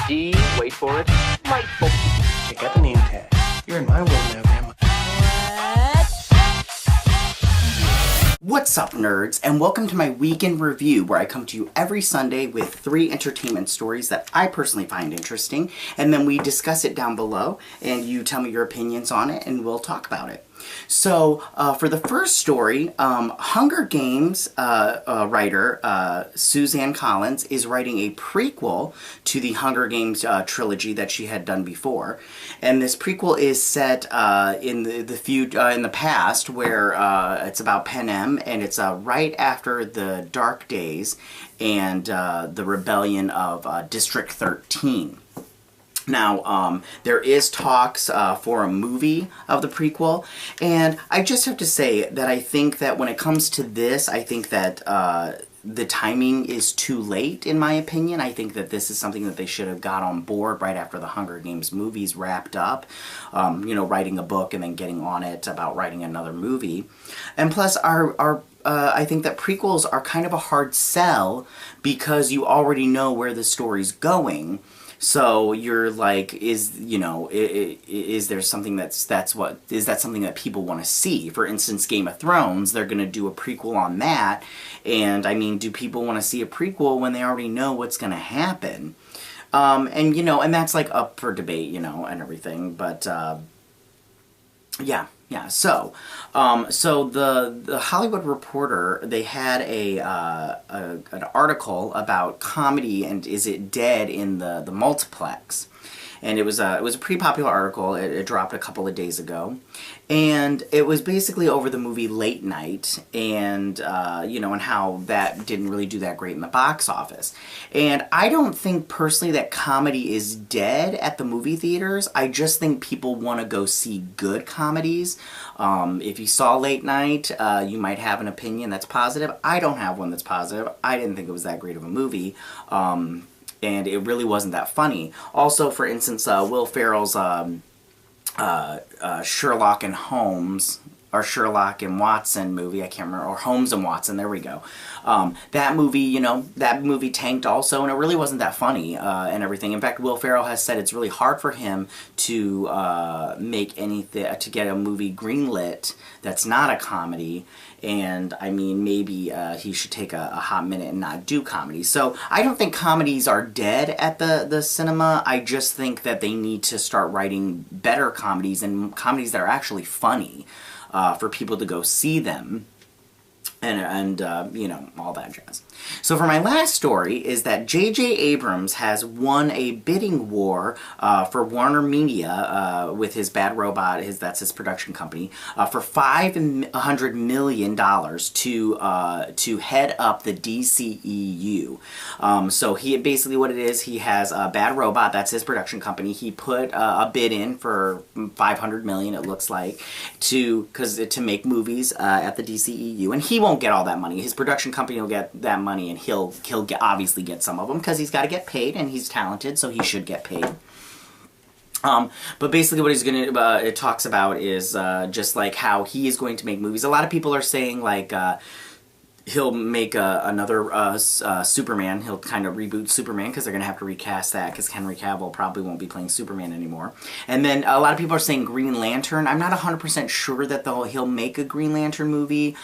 D, wait for it, delightful. Check out the name tag. You're in my world now, Grandma. What's up, nerds, and welcome to my weekend review, where I come to you every Sunday with 3 entertainment stories that I personally find interesting, and then we discuss it down below, and you tell me your opinions on it, and we'll talk about it. So, for the first story, Hunger Games writer Suzanne Collins is writing a prequel to the Hunger Games trilogy that she had done before, and this prequel is set in the past, where it's about Panem, and it's right after the Dark Days and the rebellion of District 13. Now, there is talks for a movie of the prequel, and I just have to say that I think that when it comes to this, I think that the timing is too late, in my opinion. I think that this is something that they should have got on board right after the Hunger Games movies wrapped up. Writing a book and then getting on it about writing another movie. And plus, I think that prequels are kind of a hard sell because you already know where the story's going. So you're like, is there something is that something that people want to see? For instance, Game of Thrones, they're going to do a prequel on that. And I mean, do people want to see a prequel when they already know what's going to happen? And that's like up for debate, and everything. But, yeah. So the Hollywood Reporter, they had an article about comedy and is it dead in the multiplex, and it was a pretty popular article. It dropped a couple of days ago, and it was basically over the movie Late Night, and and how that didn't really do that great in the box office. And I don't think personally that comedy is dead at the movie theaters. I just think people want to go see good comedies. If you saw Late Night, you might have an opinion that's positive. I don't have one that's positive. I didn't think it was that great of a movie. And it really wasn't that funny. Also, for instance, Will Ferrell's Sherlock and Holmes, or Sherlock and Watson movie, I can't remember, or Holmes and Watson, there we go. That movie tanked also, and it really wasn't that funny and everything. In fact, Will Ferrell has said it's really hard for him to to get a movie greenlit that's not a comedy. And I mean, maybe he should take a hot minute and not do comedy. So I don't think comedies are dead at the cinema. I just think that they need to start writing better comedies, and comedies that are actually funny for people to go see them. And all that jazz. So for my last story is that J.J. Abrams has won a bidding war for WarnerMedia with his Bad Robot, that's his production company, for $500 million to head up the DCEU. So he basically, what it is, he has Bad Robot, that's his production company. He put a bid in for $500 million, it looks like, to make movies at the DCEU, and he won't get all that money. His production company will get that money, and he'll obviously get some of them because he's got to get paid, and he's talented, so he should get paid. But basically what he's going to, it talks about is just like how he is going to make movies. A lot of people are saying like he'll make another Superman. He'll kind of reboot Superman because they're going to have to recast that because Henry Cavill probably won't be playing Superman anymore. And then a lot of people are saying Green Lantern. I'm not 100% sure that he'll make a Green Lantern movie,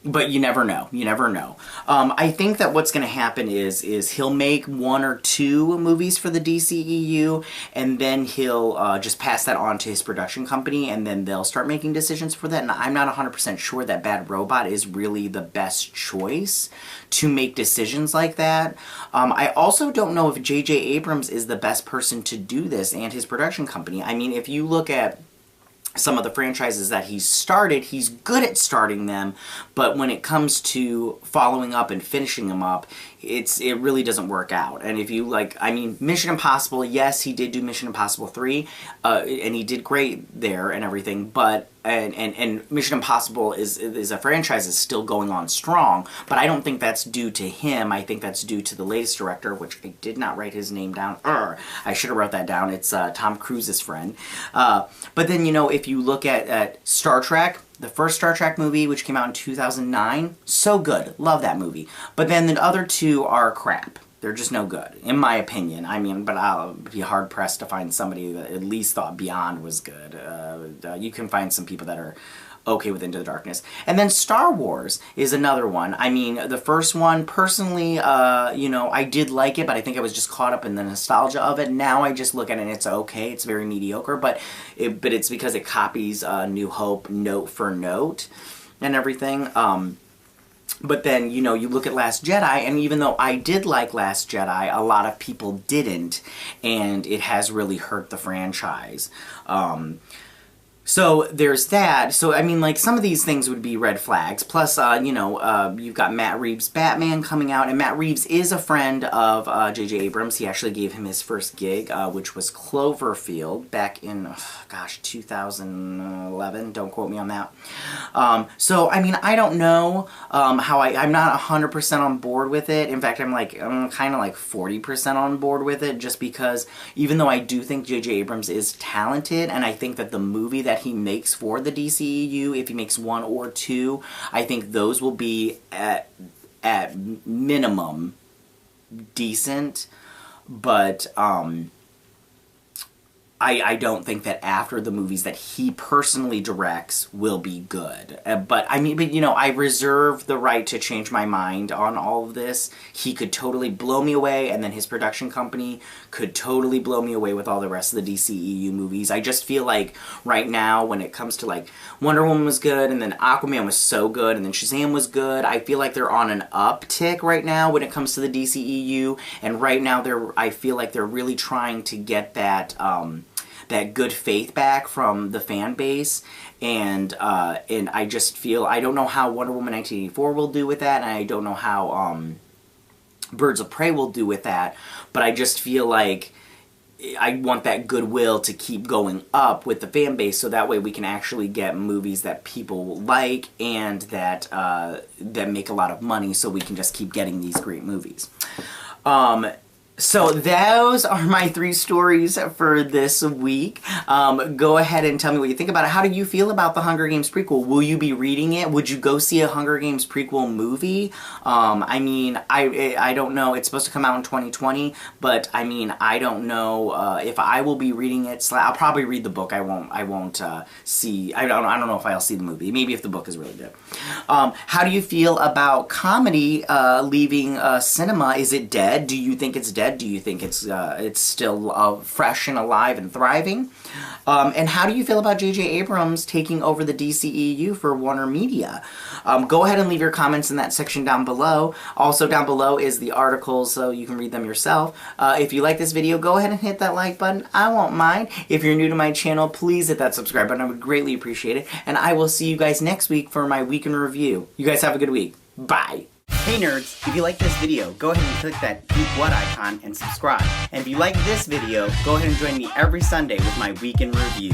but you never know. You never know. I think that what's going to happen is he'll make 1 or 2 movies for the DCEU, and then he'll just pass that on to his production company, and then they'll start making decisions for that. And I'm not 100% sure that Bad Robot is really the best choice to make decisions like that. I also don't know if J.J. Abrams is the best person to do this, and his production company. I mean, if you look at some of the franchises that he's started, he's good at starting them, but when it comes to following up and finishing them up, it really doesn't work out. And if you Mission Impossible, yes, he did do Mission Impossible 3, and he did great there and everything, but and Mission Impossible is a franchise that's still going on strong, but I don't think that's due to him. I think that's due to the latest director, which I did not write his name down. I should have wrote that down. It's Tom Cruise's friend. But then, if you look at Star Trek, the first Star Trek movie, which came out in 2009, so good. Love that movie. But then the other 2 are crap. They're just no good, in my opinion. I mean, but I'll be hard-pressed to find somebody that at least thought Beyond was good. You can find some people that are okay with Into the Darkness. And then Star Wars is another one. I mean, the first one, personally, you know, I did like it, but I think I was just caught up in the nostalgia of it. Now I just look at it and it's okay. It's very mediocre, but it's because it copies New Hope note for note and everything. But then, you know, you look at Last Jedi, and even though I did like Last Jedi, a lot of people didn't, and it has really hurt the franchise. So there's that. So, I mean, like, some of these things would be red flags. Plus, you know, you've got Matt Reeves' Batman coming out, and Matt Reeves is a friend of J.J. Abrams. He actually gave him his first gig, which was Cloverfield, back in, 2011. Don't quote me on that. So, I mean, I don't know how I'm not 100% on board with it. In fact, I'm kind of like 40% on board with it, just because even though I do think J.J. Abrams is talented, and I think that the movie that he makes for the DCEU, if he makes one or two, I think those will be at minimum decent, but I don't think that after the movies that he personally directs will be good. But you know, I reserve the right to change my mind on all of this. He could totally blow me away, and then his production company could totally blow me away with all the rest of the DCEU movies. I just feel like right now, when it comes to like Wonder Woman was good, and then Aquaman was so good, and then Shazam was good, I feel like they're on an uptick right now when it comes to the DCEU, and right now I feel like they're really trying to get that that good faith back from the fan base, and I just feel, I don't know how Wonder Woman 1984 will do with that, and I don't know how Birds of Prey will do with that, but I just feel like I want that goodwill to keep going up with the fan base, so that way we can actually get movies that people like and that make a lot of money, so we can just keep getting these great movies. So those are my 3 stories for this week. Go ahead and tell me what you think about it. How do you feel about the Hunger Games prequel? Will you be reading it? Would you go see a Hunger Games prequel movie? I mean, I don't know. It's supposed to come out in 2020, but I mean, I don't know if I will be reading it. I'll probably read the book. I won't see. I don't know if I'll see the movie. Maybe if the book is really good. How do you feel about comedy leaving cinema? Is it dead? Do you think it's dead? Do you think it's still fresh and alive and thriving? And how do you feel about J.J. Abrams taking over the DCEU for WarnerMedia? Go ahead and leave your comments in that section down below. Also down below is the articles, so you can read them yourself. If you like this video, go ahead and hit that like button. I won't mind. If you're new to my channel, please hit that subscribe button. I would greatly appreciate it. And I will see you guys next week for my week in review. You guys have a good week. Bye. Hey nerds, if you like this video, go ahead and click that Geek What icon and subscribe. And if you like this video, go ahead and join me every Sunday with my Week in Review.